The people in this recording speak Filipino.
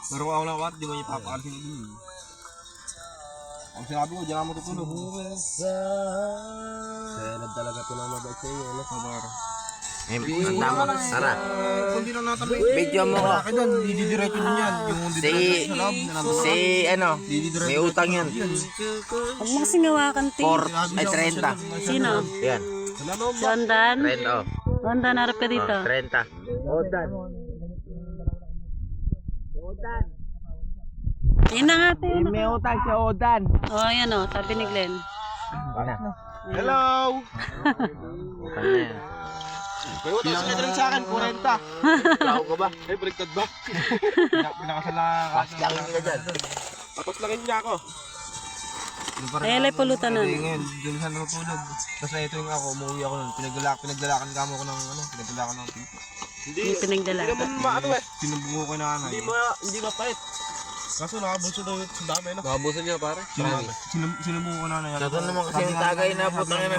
Pero ako lang wat, di mo niya papakalisin ito. Ang sinabi ko, diyan ako matutulog. Kaya talaga ito na mabait sa iyo, ano? Kabar. Handa mo, tara. Kung di lang natabay. Video mo ko. Akin doon, didiretso din yan. Yung didiretso sa loob. Si ano, may utang yan. Huwag mo kasing hawakan, Ting. 30. Sino? Yan. Si Ondan? 30. Ondan, harap ka dito. 30. Odan. Yun na nga, Ting. May utang si Odan. O, ayan o, sabi ni Glenn. Hello! Utang na yan. May utang sa rin sa akin, 40. Tao ko ba? Ay, baliktad ba? Pinakasala ka. Paslangin nila dyan. Tapos langin niya ako. Ay, alay pulutan na. Ngayon, doon sa natutulog. Tapos na ito yung ako, umuwi ako nun. Pinaglalakan kamo ko ng ano, pinaglalakan ng pipa. Hindi pinagdala. Maano eh. Sinubuko ko na anay. Hindi mapait. Kaso nakabuso daw sa dami, no? Nakabusan niya, pare. Sinubuko ko na anay. Doon naman kasi yung tagay na putang ina.